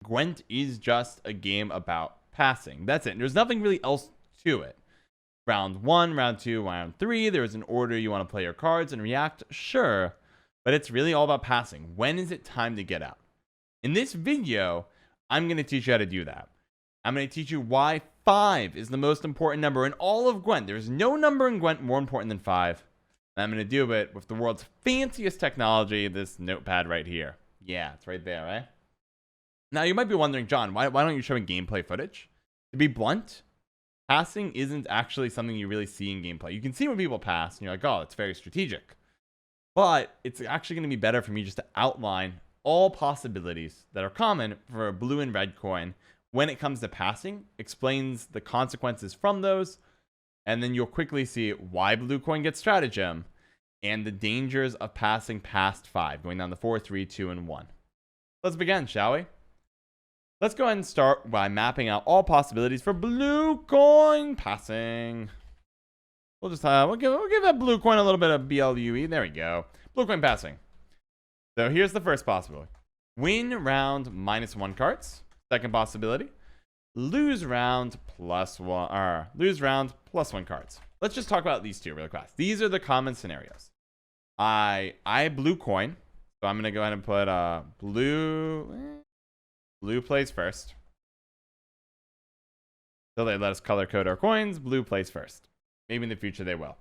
Gwent is just a game about passing. That's it. There's nothing really else to it. Round 1, round 2, round 3, there's an order you want to play your cards and react, sure, but it's really all about passing. When is it time to get out? In this video, I'm going to teach you how to do that. I'm going to teach you why 5 is the most important number in all of Gwent. There's no number in Gwent more important than 5. And I'm going to do it with the world's fanciest technology, this notepad right here. Yeah, it's right there, right? Now, you might be wondering, John, why don't you show me gameplay footage? To be blunt, passing isn't actually something you really see in gameplay. You can see when people pass, and you're like, oh, it's very strategic. But it's actually going to be better for me just to outline all possibilities that are common for a blue and red coin when it comes to passing, explains the consequences from those, and then you'll quickly see why blue coin gets stratagem and the dangers of passing past 5, going down to 4, 3, 2, and 1. Let's begin, shall we? Let's go ahead and start by mapping out all possibilities for blue coin passing. We'll just we'll give that blue coin a little bit of BLUE. There we go. Blue coin passing. So here's the first possibility: win round -1 cards. Second possibility: lose round +1 or lose round +1 cards. Let's just talk about these two really fast. These are the common scenarios. I blue coin, so I'm gonna go ahead and put blue plays first. So they let us color code our coins. Blue plays first. Maybe in the future they will.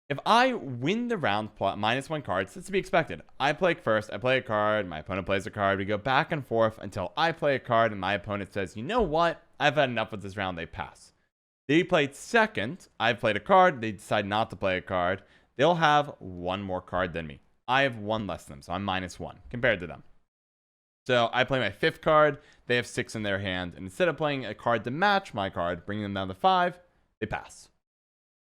If I win the round -1 cards, that's to be expected. I play first. I play a card. My opponent plays a card. We go back and forth until I play a card and my opponent says, you know what? I've had enough with this round. They pass. They played second. I've played a card. They decide not to play a card. They'll have one more card than me. I have one less than them, so I'm -1 compared to them. So I play my 5th card. They have 6 in their hand. And instead of playing a card to match my card, bringing them down to 5, they pass.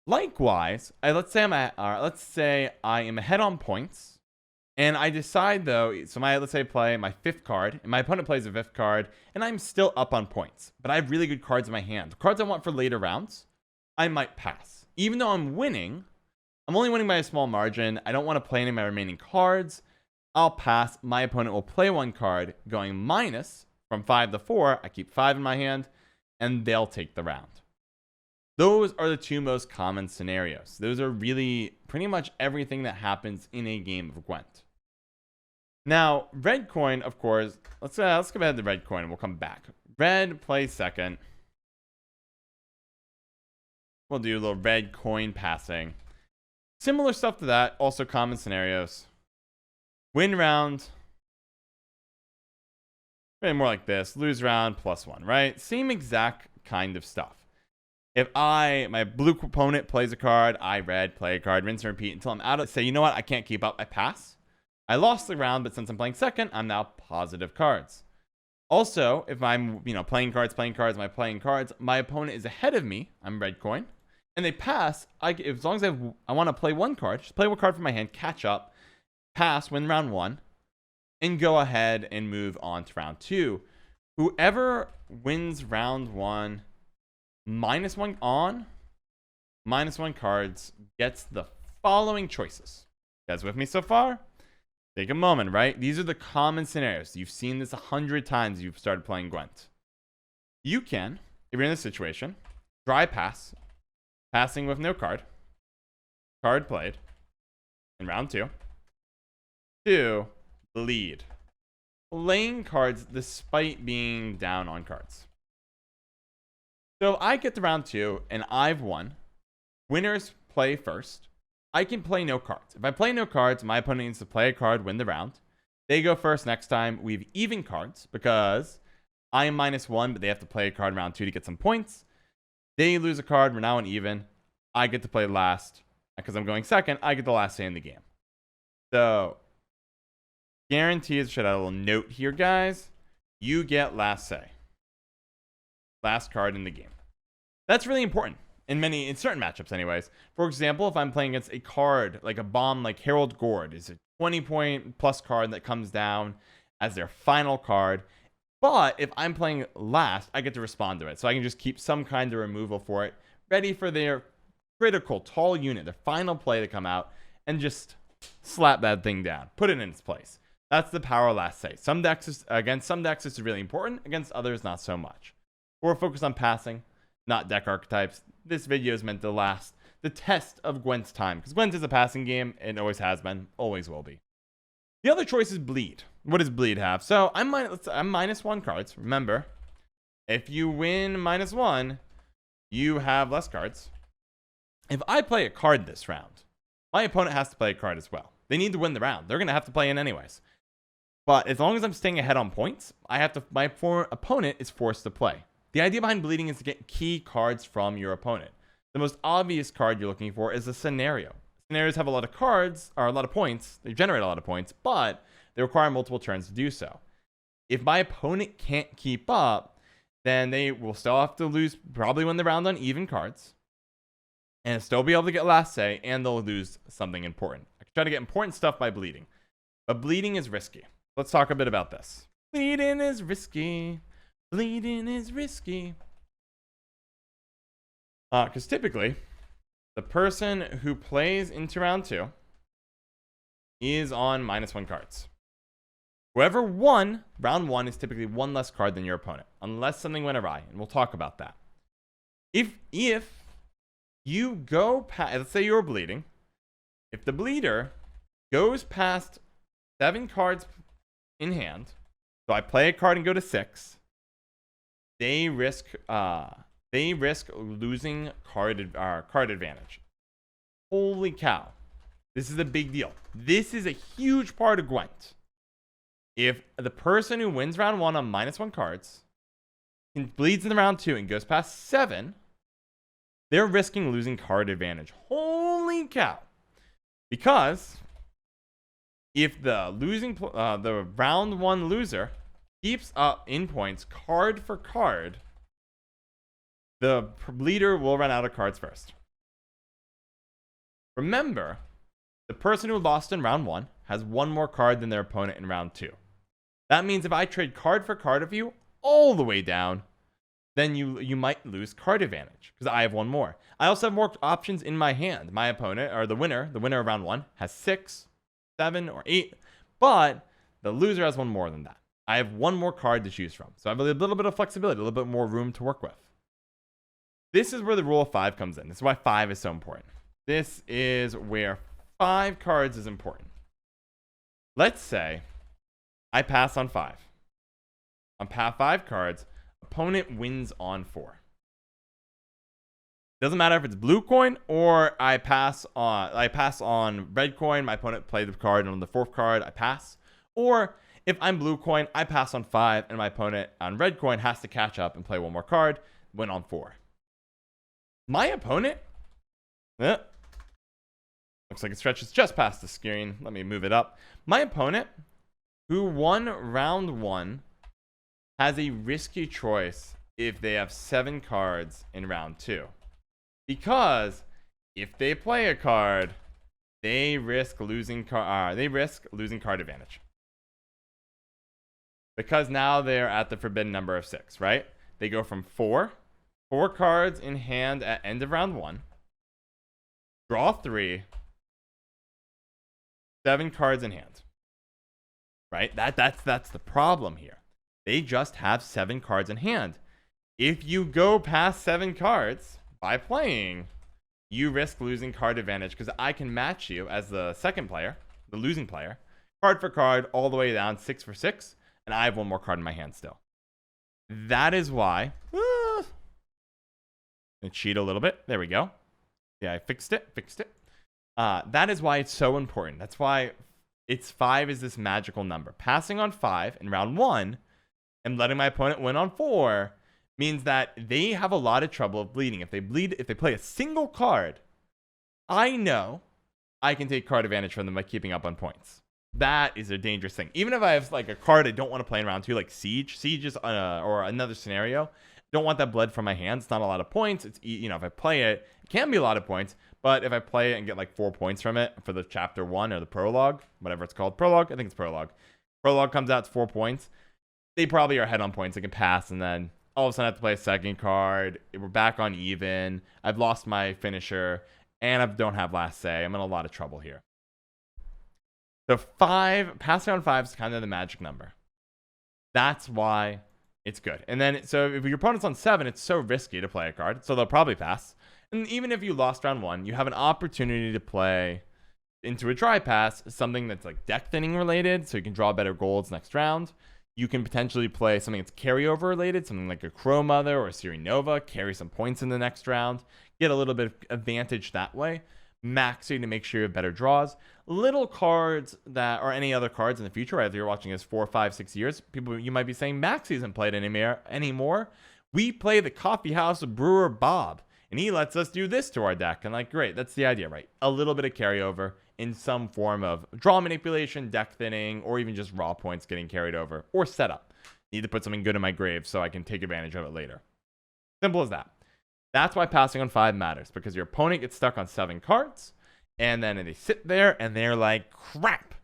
Likewise, let's say I am ahead on points, and I decide though. So let's say I play my 5th card, and my opponent plays a 5th card, and I'm still up on points, but I have really good cards in my hand. The cards I want for later rounds, I might pass, even though I'm winning. I'm only winning by a small margin. I don't want to play any of my remaining cards. I'll pass. My opponent will play 1 card, going minus from 5 to 4. I keep 5 in my hand, and they'll take the round. Those are the two most common scenarios. Those are really pretty much everything that happens in a game of Gwent. Now, red coin, of course, let's go ahead to red coin and we'll come back. Red plays second. We'll do a little red coin passing. Similar stuff to that, also common scenarios. Win round. Maybe more like this. Lose round +1, right? Same exact kind of stuff. If my blue opponent plays a card, I red play a card, rinse and repeat until I'm out of, say, you know what, I can't keep up, I pass. I lost the round, but since I'm playing second, I'm now positive cards. Also, if I'm, playing cards, my opponent is ahead of me, I'm red coin, and they pass, as long as I want to play 1 card, just play 1 card from my hand, catch up, pass, win round 1, and go ahead and move on to round 2. Whoever wins round 1, -1 on, -1 cards, gets the following choices. You guys with me so far? Take a moment, right? These are the common scenarios. You've seen this 100 times you've started playing Gwent. You can, if you're in this situation, dry pass, passing with no card played in round 2. 2, lead, playing cards despite being down on cards. So I get to round 2 and I've won. Winners play first. I can play no cards. If I play no cards, my opponent needs to play a card, win the round. They go first next time. We have even cards because I am -1, but they have to play a card in round 2 to get some points. They lose a card. We're now on even. I get to play last because I'm going second. I get the last say in the game. So guarantees, should have a little note here, guys. You get last say. Last card in the game. That's really important in certain matchups anyways. For example, if I'm playing against a card like a bomb like Herald Gord is a 20-point plus card that comes down as their final card. But if I'm playing last, I get to respond to it. So I can just keep some kind of removal for it, ready for their critical tall unit, their final play to come out, and just slap that thing down, put it in its place. That's the power of last say. Against some decks, this is really important. Against others, not so much. We're focused on passing, not deck archetypes. This video is meant to last the test of Gwent's time, because Gwent is a passing game. It always has been, always will be. The other choice is bleed. What does bleed have? So I'm -1 cards. Remember, if you win -1, you have less cards. If I play a card this round, my opponent has to play a card as well. They need to win the round. They're going to have to play in anyways. But as long as I'm staying ahead on points, my opponent is forced to play. The idea behind bleeding is to get key cards from your opponent. The most obvious card you're looking for is a scenario. Scenarios have a lot of cards, or a lot of points. They generate a lot of points, but they require multiple turns to do so. If my opponent can't keep up, then they will still have to lose, probably win the round on even cards, and still be able to get last say, and they'll lose something important. I can try to get important stuff by bleeding, but bleeding is risky. Let's talk a bit about this. Bleeding is risky. Bleeding is risky. Because typically, the person who plays into round 2 is on -1 cards. Whoever won, round 1 is typically 1 less card than your opponent, unless something went awry, and we'll talk about that. If you go past, let's say you're bleeding, if the bleeder goes past 7 cards in hand, so I play a card and go to 6, they risk losing card advantage. Holy cow. This is a big deal. This is a huge part of Gwent. If the person who wins round 1 on -1 cards bleeds in the round 2 and goes past 7, they're risking losing card advantage. Holy cow. Because if the round 1 loser keeps up in points card for card, the bleeder will run out of cards first. Remember, the person who lost in round 1 has 1 more card than their opponent in round 2. That means if I trade card for card of you all the way down, then you might lose card advantage because I have 1 more. I also have more options in my hand. My opponent, or the winner of round 1, has 6, 7, or 8, but the loser has 1 more than that. I have 1 more card to choose from. So I have a little bit of flexibility, a little bit more room to work with. This is where the rule of 5 comes in. This is why 5 is so important. This is where 5 cards is important. Let's say I pass on 5. On 5 cards, opponent wins on 4. Doesn't matter if it's blue coin or I pass on red coin, my opponent plays the card, and on the 4th card I pass. Or if I'm blue coin, I pass on 5, and my opponent on red coin has to catch up and play 1 more card, win on 4. My opponent, looks like it stretches just past the screen. Let me move it up. My opponent, who won round 1, has a risky choice if they have 7 cards in round 2. Because if they play a card, they risk losing card advantage. Because now they're at the forbidden number of 6, right? They go from 4 cards in hand at end of round 1, draw 3, 7 cards in hand. Right? That's the problem here. They just have 7 cards in hand. If you go past 7 cards by playing, you risk losing card advantage because I can match you as the second player, the losing player, card for card all the way down 6 for 6, and I have 1 more card in my hand still. That is why. I cheat a little bit. There we go. Yeah, I fixed it. That is why it's so important. That's why 5 is this magical number. Passing on 5 in round 1 and letting my opponent win on 4 means that they have a lot of trouble of bleeding. If they play a single card, I know I can take card advantage from them by keeping up on points. That is a dangerous thing. Even if I have like a card I don't want to play in round 2, like Siege is or another scenario, don't want that bled from my hands. It's not a lot of points. It's, if I play it, it can be a lot of points. But if I play it and get like 4 points from it for the chapter 1 or the prologue, whatever it's called, prologue, I think it's prologue. Prologue comes out, it's 4 points. They probably are ahead on points. I can pass, and then all of a sudden I have to play a second card. We're back on even. I've lost my finisher, and I don't have last say. I'm in a lot of trouble here. So passing on 5 is kind of the magic number. That's why it's good. And then, so if your opponent's on 7, it's so risky to play a card, so they'll probably pass. And even if you lost round 1, you have an opportunity to play into a dry pass, something that's like deck thinning related, so you can draw better golds next round. You can potentially play something that's carryover related, something like a Crow Mother or a Siri Nova, carry some points in the next round, get a little bit of advantage that way, maxing to make sure you have better draws. Little cards that, or any other cards in the future, right? If you're watching this 4, 5, 6 years, people, you might be saying Maxi isn't played anymore. We play the Coffee House Brewer Bob, and he lets us do this to our deck. And like, great, that's the idea, right? A little bit of carryover in some form of draw manipulation, deck thinning, or even just raw points getting carried over, or setup. Need to put something good in my grave so I can take advantage of it later. Simple as that. That's why passing on 5 matters, because your opponent gets stuck on 7 cards, and then they sit there and they're like, crap.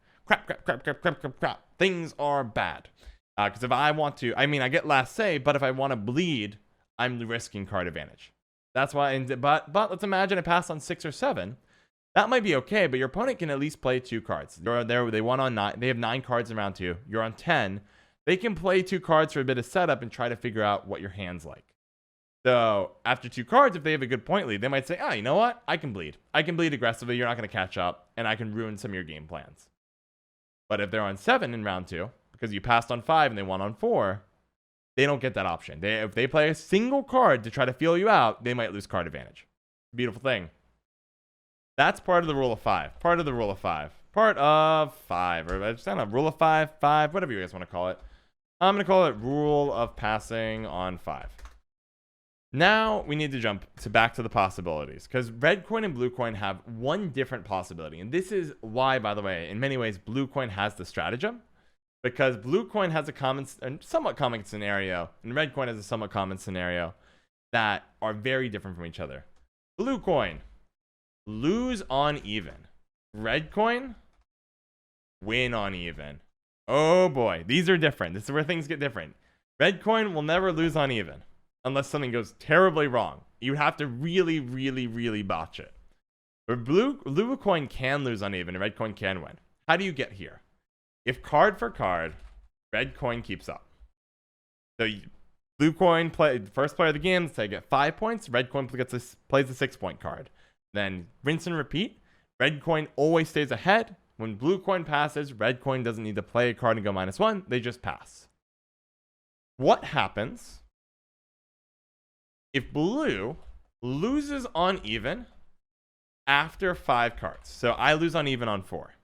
Things are bad. Because if I want to, I mean, I get last say, but if I want to bleed, I'm risking card advantage. That's why, but let's imagine I pass on 6 or 7. That might be okay, but your opponent can at least play 2 cards. They won on 9. They have 9 cards in round 2. You're on 10. They can play 2 cards for a bit of setup and try to figure out what your hand's like. So after 2 cards, if they have a good point lead, they might say, you know what? I can bleed. I can bleed aggressively. You're not going to catch up, and I can ruin some of your game plans. But if they're on 7 in round 2, because you passed on 5 and they won on 4, they don't get that option. If they play a single card to try to feel you out, they might lose card advantage. Beautiful thing. That's part of the rule of 5. Part of the rule of 5. Part of 5. Or I just don't know, rule of 5, whatever you guys want to call it. I'm going to call it rule of passing on 5. Now we need to jump back to the possibilities, because red coin and blue coin have one different possibility. And this is why, by the way, in many ways, blue coin has the stratagem, because blue coin has a somewhat common scenario, and red coin has a somewhat common scenario that are very different from each other. Blue coin, lose on even. Red coin, win on even. Oh boy, these are different. This is where things get different. Red coin will never lose on even unless something goes terribly wrong. You have to really, really, really botch it. But blue coin can lose on even and red coin can win. How do you get here? If card for card, red coin keeps up. So blue coin first player of the game, say get 5 points. Red coin plays a 6-point card. Then rinse and repeat. Red coin always stays ahead. When blue coin passes, red coin doesn't need to play a card and go -1. They just pass. What happens if blue loses on even after 5 cards? So I lose on even on 4.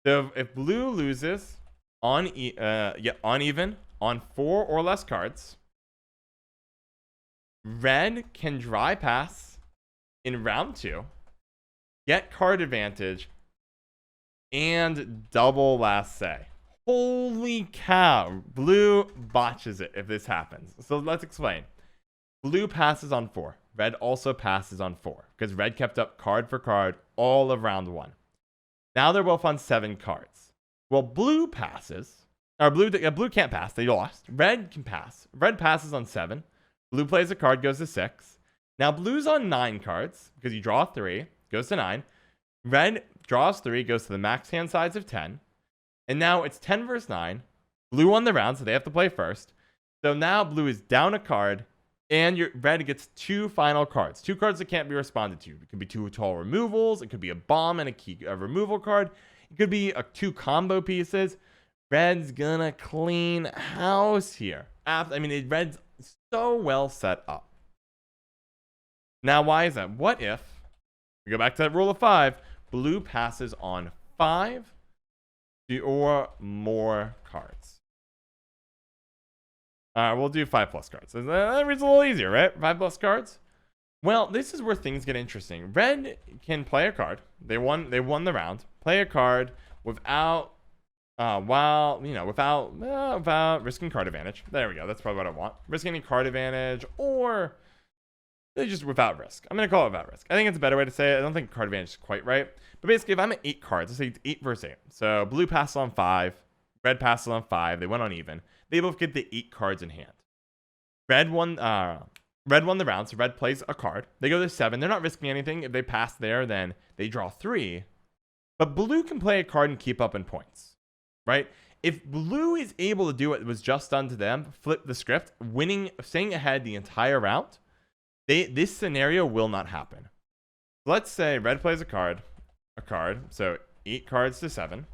So if blue loses on even on 4 or less cards, red can dry pass in round 2, get card advantage, and double last say. Holy cow, blue botches it if this happens. So let's explain. Blue passes on 4. Red also passes on 4, because red kept up card for card all of round 1. Now they're both on 7 cards. Well, blue passes, or blue can't pass. They lost. Red can pass. Red passes on 7. Blue plays a card, goes to 6. Now blue's on 9 cards because you draw 3, goes to 9. Red draws 3, goes to the max hand size of 10. And now it's 10 versus 9. Blue won the round, so they have to play first. So now blue is down a card, and your red gets 2 final cards. 2 cards that can't be responded to. It could be 2 tall removals. It could be a bomb and a removal card. It could be 2 combo pieces. Red's gonna clean house here. Red's so well set up. Now, why is that? What if we go back to that rule of 5? Blue passes on 5 or more cards. All right, we'll do 5+ cards. That reads a little easier, right? 5+ cards. Well, this is where things get interesting. Red can play a card. They won the round. Play a card without risking card advantage. There we go. That's probably what I want. Risking any card advantage, or they just without risk. I'm gonna call it without risk. I think it's a better way to say it. I don't think card advantage is quite right. But basically, if I'm at 8 cards, let's say it's 8 versus 8. So blue passes on 5, red passes on 5. They went on even. They both get the 8 cards in hand. Red won the round, so red plays a card. They go to 7. They're not risking anything. If they pass there, then they draw 3. But blue can play a card and keep up in points, right? If blue is able to do what was just done to them, flip the script, winning, staying ahead the entire round, this scenario will not happen. Let's say red plays a card, so 8 cards to 7.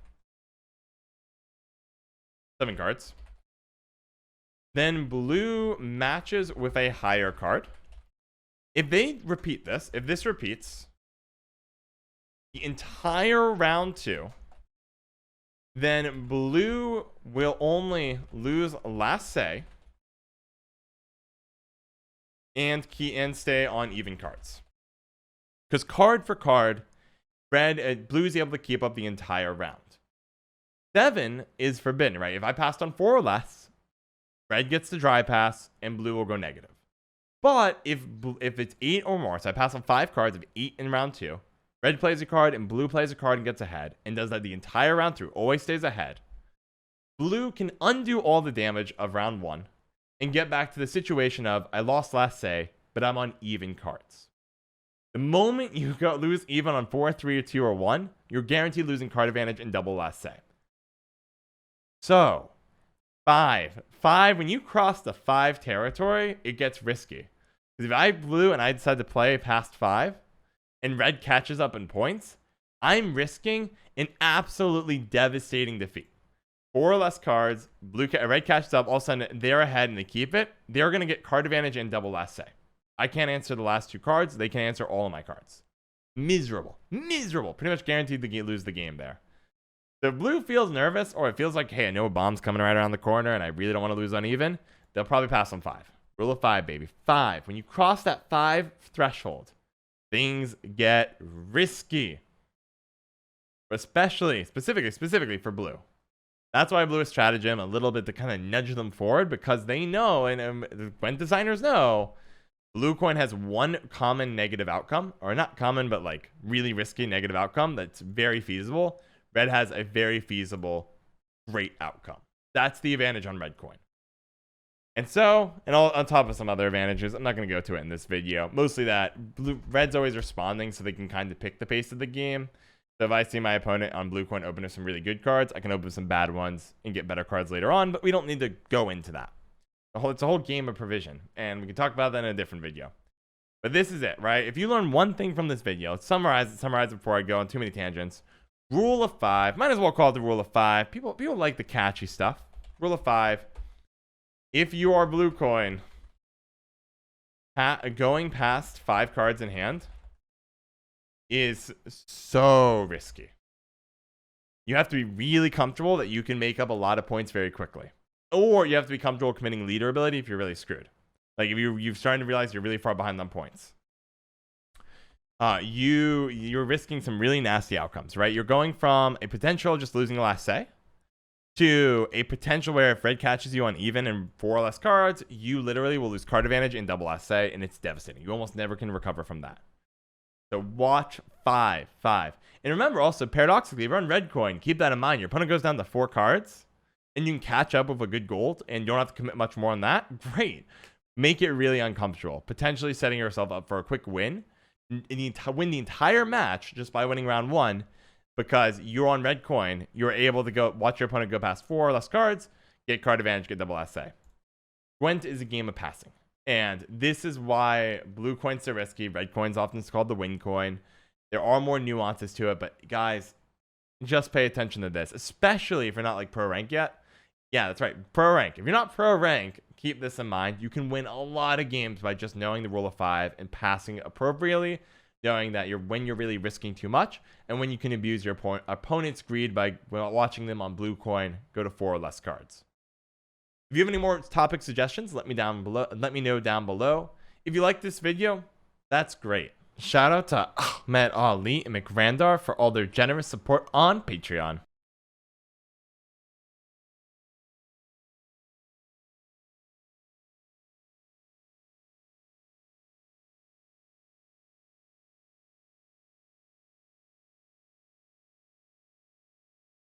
7 cards. Then blue matches with a higher card. If they repeat this, if this repeats the entire round 2, then blue will only lose last say and stay on even cards. Because card for card, blue is able to keep up the entire round. 7 is forbidden, right? If I passed on 4 or less, red gets the dry pass and blue will go negative. But if it's 8 or more, so I pass on 5 cards of 8 in round 2, red plays a card and blue plays a card and gets ahead and does that the entire round through, always stays ahead. Blue can undo all the damage of round 1 and get back to the situation of I lost last say, but I'm on even cards. The moment you lose even on 4, 3, or 2, or 1, you're guaranteed losing card advantage and double last say. So, 5. 5, when you cross the 5 territory, it gets risky. Because if I blue and I decide to play past 5, and red catches up in points, I'm risking an absolutely devastating defeat. 4 or less cards, red catches up, all of a sudden they're ahead and they keep it. They're going to get card advantage and double last say. I can't answer the last 2 cards. They can answer all of my cards. Miserable. Pretty much guaranteed to lose the game there. So if blue feels nervous, or it feels like, hey, I know a bomb's coming right around the corner and I really don't want to lose uneven, they'll probably pass on 5. Rule of 5, baby. 5. When you cross that 5 threshold, things get risky. Specifically for blue. That's why blue is stratagem a little bit to kind of nudge them forward, because they know, and the Gwent designers know, blue coin has one common negative outcome, or not common, but like really risky negative outcome that's very feasible. Red has a very feasible, great outcome. That's the advantage on red coin. And so, and on top of some other advantages, I'm not going to go to it in this video. Mostly that red's always responding, so they can kind of pick the pace of the game. So if I see my opponent on blue coin open some really good cards, I can open some bad ones and get better cards later on, but we don't need to go into that. It's a whole game of provision, and we can talk about that in a different video. But this is it, right? If you learn one thing from this video, let's summarize it before I go on too many tangents. Rule of 5, might as well call it the rule of 5. People like the catchy stuff. Rule of 5. If you are blue coin, going past 5 cards in hand is so risky. You have to be really comfortable that you can make up a lot of points very quickly. Or you have to be comfortable committing leader ability if you're really screwed. Like if you're starting to realize you're really far behind on points. You're risking some really nasty outcomes, right? You're going from a potential just losing the last say to a potential where if red catches you on even and 4 or less cards, you literally will lose card advantage and double last say, and it's devastating. You almost never can recover from that. So watch 5. And remember also, paradoxically, if you're on red coin, keep that in mind. Your opponent goes down to 4 cards, and you can catch up with a good gold, and you don't have to commit much more on that. Great. Make it really uncomfortable, potentially setting yourself up for a quick win. Win the entire match just by winning round 1, because you're on red coin. You're able to watch your opponent go past 4 or less cards, get card advantage, get double last say. Gwent is a game of passing, and this is why blue coin's so risky. Red coin's often called the win coin. There are more nuances to it, but guys, just pay attention to this, especially if you're not like pro rank yet. Yeah, that's right, pro rank. If you're not pro rank, keep this in mind. You can win a lot of games by just knowing the rule of 5 and passing appropriately, knowing that when you're really risking too much, and when you can abuse your opponent's greed by watching them on blue coin go to 4 or less cards. If you have any more topic suggestions, let me know down below. If you like this video, that's great. Shout out to Ahmed Ali and McRandar for all their generous support on Patreon.